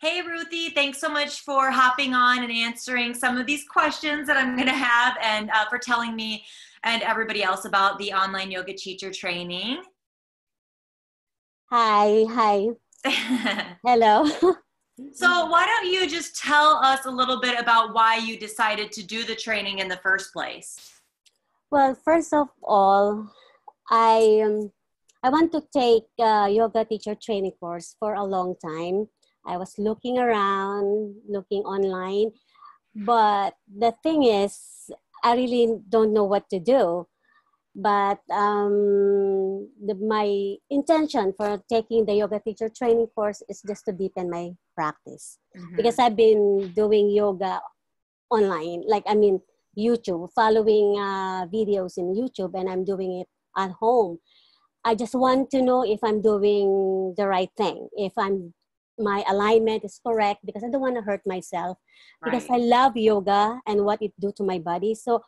Hey, Ruthie, thanks so much for hopping on and answering some of these questions that I'm going to have and for telling me and everybody else about the online yoga teacher training. Hi. Hello. So why don't you just tell us a little bit about why you decided to do the training in the first place? Well, first of all, I want to take a yoga teacher training course for a long time. I was looking around, looking online, but the thing is, I really don't know what to do. But my intention for taking the yoga teacher training course is just to deepen my practice. Because I've been doing yoga online, YouTube, following videos in YouTube, and I'm doing it at home. I just want to know if I'm doing the right thing, if my alignment is correct, because I don't want to hurt myself, because I love yoga and what it do to my body. So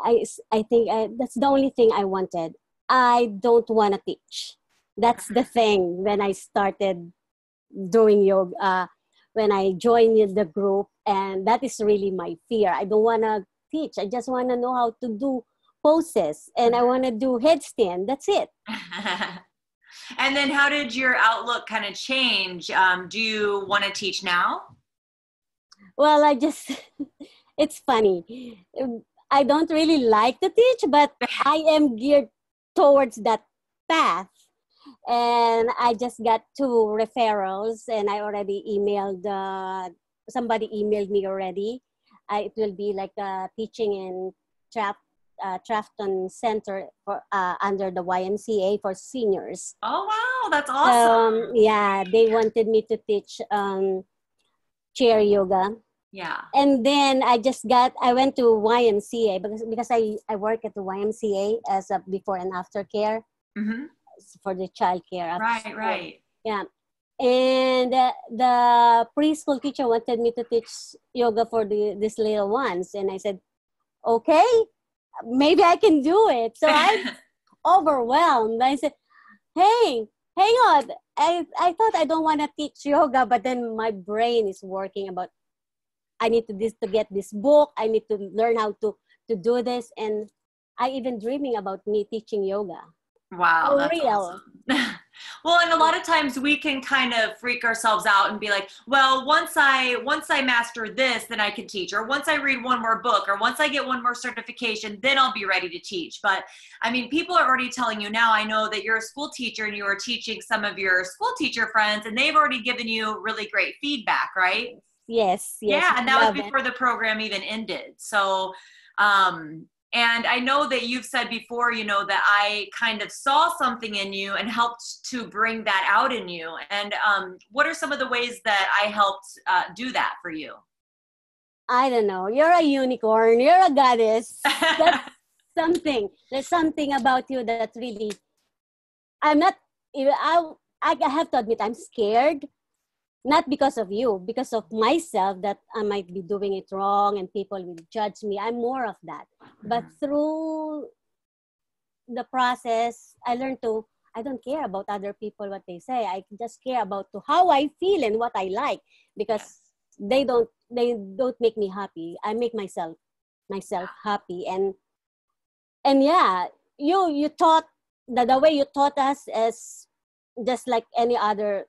I think that's the only thing I wanted. I don't want to teach. That's the thing when I started doing yoga, when I joined the group, and that is really my fear. I don't want to teach. I just want to know how to do poses, and I want to do headstand. That's it. And then how did your outlook kind of change? Do you want to teach now? Well, it's funny. I don't really like to teach, but I am geared towards that path. And I just got 2 referrals, and I already emailed, somebody emailed me already. It will be like teaching in Trafton Center for under the YMCA for seniors. Oh, wow, that's awesome. Yeah, they wanted me to teach chair yoga. Yeah. And then I went to YMCA because I work at the YMCA as a before and after care for the child care. Right. Yeah. And the preschool teacher wanted me to teach yoga for these little ones. And I said, okay, maybe I can do it. So I'm overwhelmed. I said, hey, hang on. I thought I don't want to teach yoga, but then my brain is working about, I need to get this book. I need to learn how to do this. And I even dreaming about me teaching yoga. Wow, that's real. Awesome. Well, and a lot of times we can kind of freak ourselves out and be like, well, once I master this, then I can teach. Or once I read one more book, or once I get one more certification, then I'll be ready to teach. But I mean, people are already telling you now, I know that you're a school teacher and you are teaching some of your school teacher friends, and they've already given you really great feedback, right? Yes. Yeah, and that was before the program even ended. So, and I know that you've said before, that I kind of saw something in you and helped to bring that out in you. And what are some of the ways that I helped do that for you? I don't know. You're a unicorn. You're a goddess. That's something. There's something about you that really, I have to admit, I'm scared. Not because of you, because of myself, that I might be doing it wrong and people will judge me. I'm more of that. But through the process, I learned I don't care about other people, what they say. I just care about how I feel and what I like, because they don't make me happy. I make myself happy. And yeah, you taught, the way you taught us is just like any other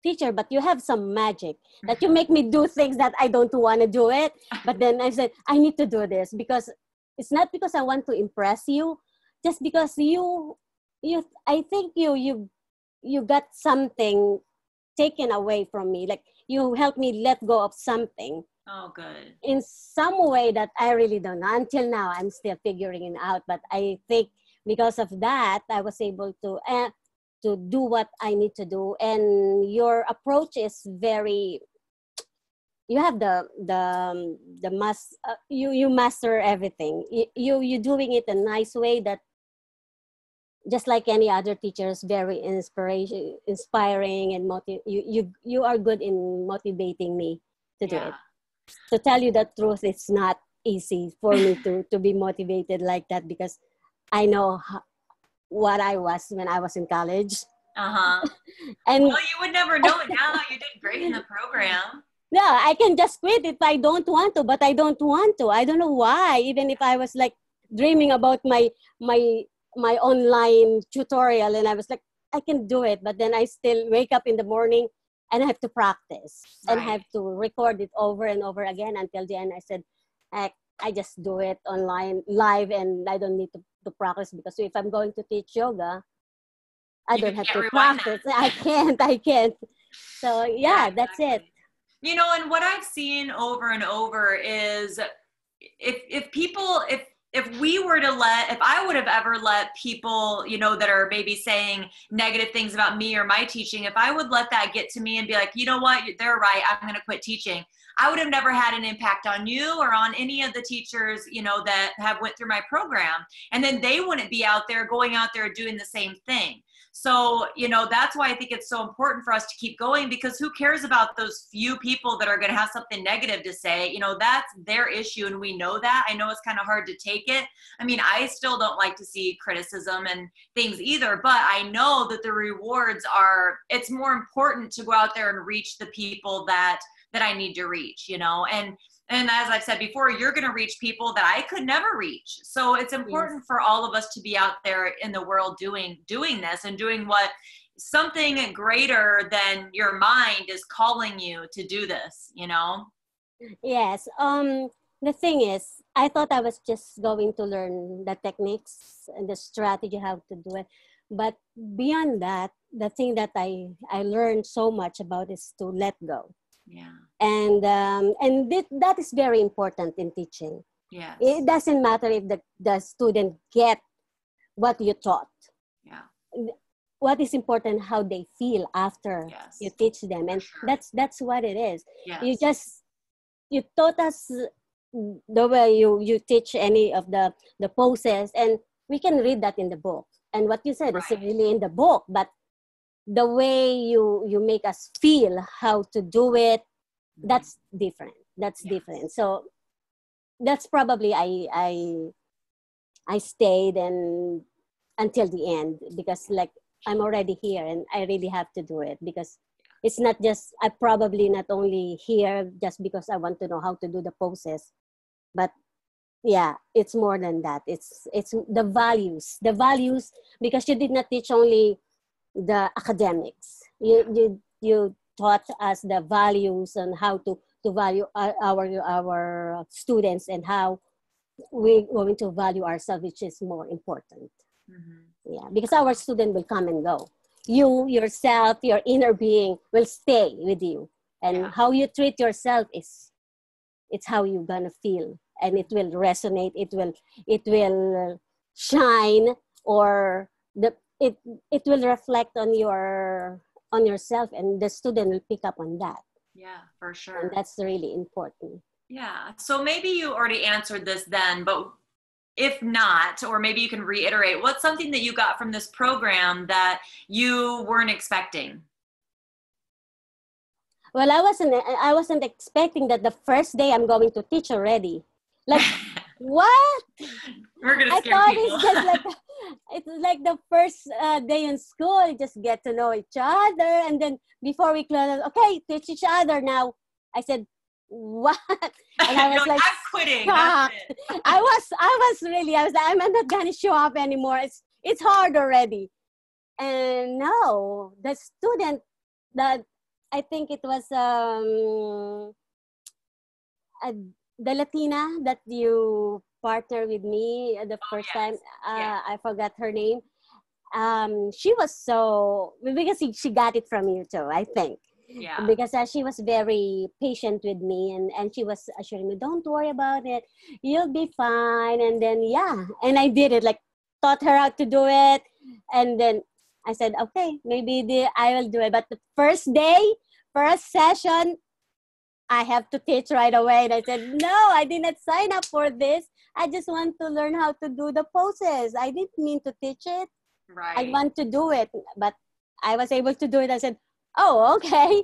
teacher, but you have some magic that you make me do things that I don't want to do it. But then I said, I need to do this, because it's not because I want to impress you, just because I think you got something taken away from me. Like, you helped me let go of something. Oh, good. In some way that I really don't know. Until now, I'm still figuring it out. But I think because of that, I was able to do what I need to do. And your approach is very, you have you master everything. You doing it a nice way that, just like any other teachers, very inspiring, and you are good in motivating me to do it. To tell you the truth, it's not easy for me to be motivated like that, because I know what I was when I was in college. Uh-huh. And Well, you would never know it now. You did great in the program. yeah, I can just quit if I don't want to, but I don't want to. I don't know why. Even if I was like dreaming about my my online tutorial, and I was like, I can do it, but then I still wake up in the morning and I have to practice and Right. have to record it over and over again until the end. I said, I just do it online live, and I don't need to practice, because if I'm going to teach yoga, I You don't have can't to rewind that. practice. I can't. So Yeah, yeah, that's it. exactly. You know, and what I've seen over and over is if people if we were to let if I would have ever let people, you know, that are maybe saying negative things about me or my teaching, if I would let that get to me and be like, you know what, they're right, I'm going to quit teaching, I would have never had an impact on you or on any of the teachers, you know, that have went through my program. And then they wouldn't be out there going out there doing the same thing. So, you know, that's why I think it's so important for us to keep going, because who cares about those few people that are going to have something negative to say? You know, that's their issue. And we know that. I know it's kind of hard to take it. I mean, I still don't like to see criticism and things either, but I know that the rewards are, it's more important to go out there and reach the people that I need to reach, you know, and as I've said before, you're going to reach people that I could never reach. So it's important Yes. for all of us to be out there in the world doing this and doing what something greater than your mind is calling you to do this, you know? Yes. The thing is, I thought I was just going to learn the techniques and the strategy how to do it. But beyond that, the thing that I learned so much about is to let go. Yeah. And that is very important in teaching. Yes. It doesn't matter if the student get what you taught. Yeah. What is important, how they feel after Yes. you teach them. And sure. that's what it is. Yes. You taught us the way you teach any of the poses, and we can read that in the book, and what you said is Right. really in the book, but the way you make us feel how to do it, that's different. That's Yes. different. So that's probably I stayed and until the end, because like I'm already here and I really have to do it, because it's not just, I probably not only here just because I want to know how to do the poses, but yeah, it's more than that. It's the values, because you did not teach only the academics. You taught us the values and how to value our students, and how we're going to value ourselves, which is more important. Mm-hmm. Yeah, because our student will come and go. You yourself, your inner being will stay with you, and how you treat yourself is, it's how you're gonna feel, and it will resonate. It will shine, or it will reflect on yourself, and the student will pick up on that. Yeah, for sure. And that's really important. Yeah. So maybe you already answered this then, but if not, or maybe you can reiterate, what's something that you got from this program that you weren't expecting? Well, I wasn't expecting that the first day I'm going to teach already. Like, what? We're gonna I scare thought people. it's just like it's like the first day in school. You just get to know each other, and then before we close, okay, teach each other now. I said, what? And I was like, I'm quitting. That's it. I was like, I'm not gonna show up anymore. It's hard already. And no, the student that I think it was uh, the Latina that you partner with me the first time. I forgot her name. She was so, because she got it from you too, I think. Yeah. Because she was very patient with me, and she was assuring me, don't worry about it, you'll be fine. And then and I did it, like taught her how to do it, and then I said, okay, maybe I will do it. But the first day, first session, I have to teach right away. And I said, no, I did not sign up for this. I just want to learn how to do the poses. I didn't mean to teach it. Right. I want to do it. But I was able to do it. I said, oh, okay.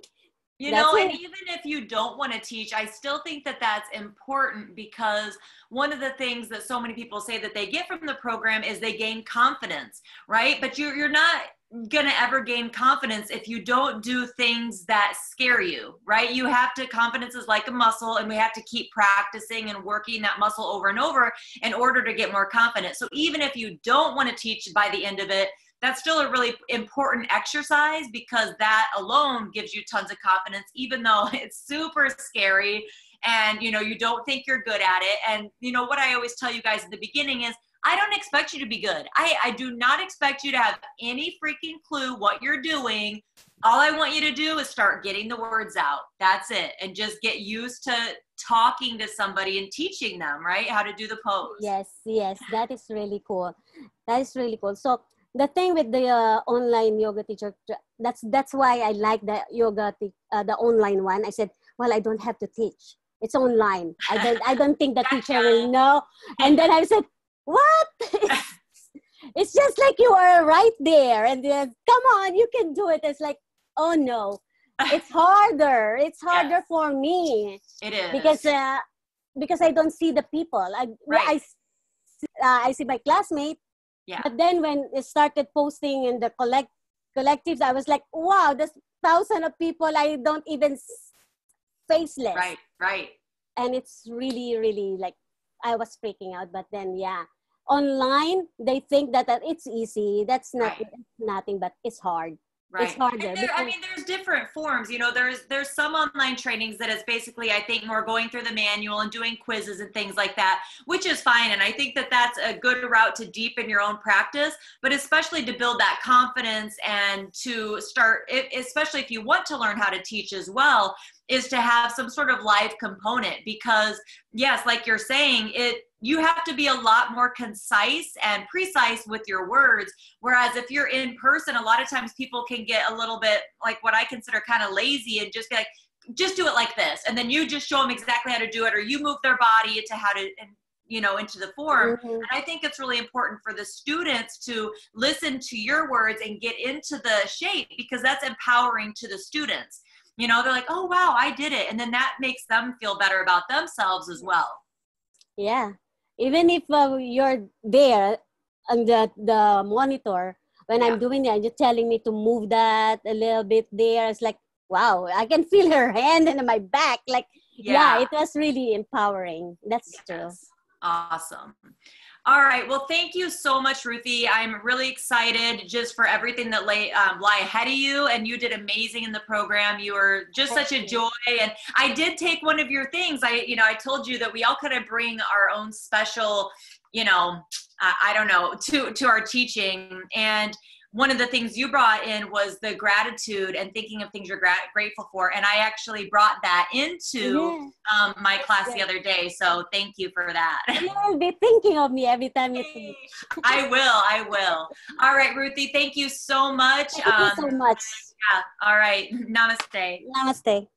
You That's know, and it. even if you don't want to teach, I still think that that's important, because one of the things that so many people say that they get from the program is they gain confidence, right? But you're not going to ever gain confidence if you don't do things that scare you, right? You have to, confidence is like a muscle, and we have to keep practicing and working that muscle over and over in order to get more confident. So even if you don't want to teach by the end of it, that's still a really important exercise, because that alone gives you tons of confidence, even though it's super scary and, you know, you don't think you're good at it. And, you know, what I always tell you guys in the beginning is, I don't expect you to be good. I do not expect you to have any freaking clue what you're doing. All I want you to do is start getting the words out. That's it. And just get used to talking to somebody and teaching them, right, how to do the pose. Yes, yes, that is really cool. That is really cool. So the thing with the online yoga teacher, that's why I like the the online one. I said, well, I don't have to teach. It's online. I don't think the teacher will know. And then I said, what? It's just like you are right there, and then, come on, you can do it. It's like, oh no, it's harder. It's harder Yes. for me. It is. Because I don't see the people. Right. I see my classmate. Yeah. But then when it started posting in the collectives, I was like, wow, there's thousands of people I don't even faceless. Right. And it's really, really like, I was freaking out. But then, yeah, online, they think that it's easy. That's not nothing, but it's hard. Right. It's harder. And there's different forms. You know, there's some online trainings that is basically, I think, more going through the manual and doing quizzes and things like that, which is fine. And I think that that's a good route to deepen your own practice, but especially to build that confidence and to start, especially if you want to learn how to teach as well, is to have some sort of live component. Because yes, like you're saying, you have to be a lot more concise and precise with your words. Whereas if you're in person, a lot of times people can get a little bit, like, what I consider kind of lazy, and just be like, just do it like this. And then you just show them exactly how to do it, or you move their body into how to, you know, into the form. Mm-hmm. And I think it's really important for the students to listen to your words and get into the shape, because that's empowering to the students. You know, they're like, oh, wow, I did it. And then that makes them feel better about themselves as well. Yeah. Even if you're there on the monitor, when I'm doing it, you're telling me to move that a little bit there. It's like, wow, I can feel her hand in my back. Like, yeah, it was really empowering. That's true. Awesome. All right. Well, thank you so much, Ruthi. I'm really excited just for everything that lie ahead of you. And you did amazing in the program. You were just such a joy. And I did take one of your things. I told you that we all kind of bring our own special, I don't know, to our teaching. And one of the things you brought in was the gratitude and thinking of things you're grateful for. And I actually brought that into my class the other day. So thank you for that. You'll be thinking of me every time you teach. I will. All right, Ruthi, thank you so much. Thank you so much. Yeah. All right. Namaste. Namaste.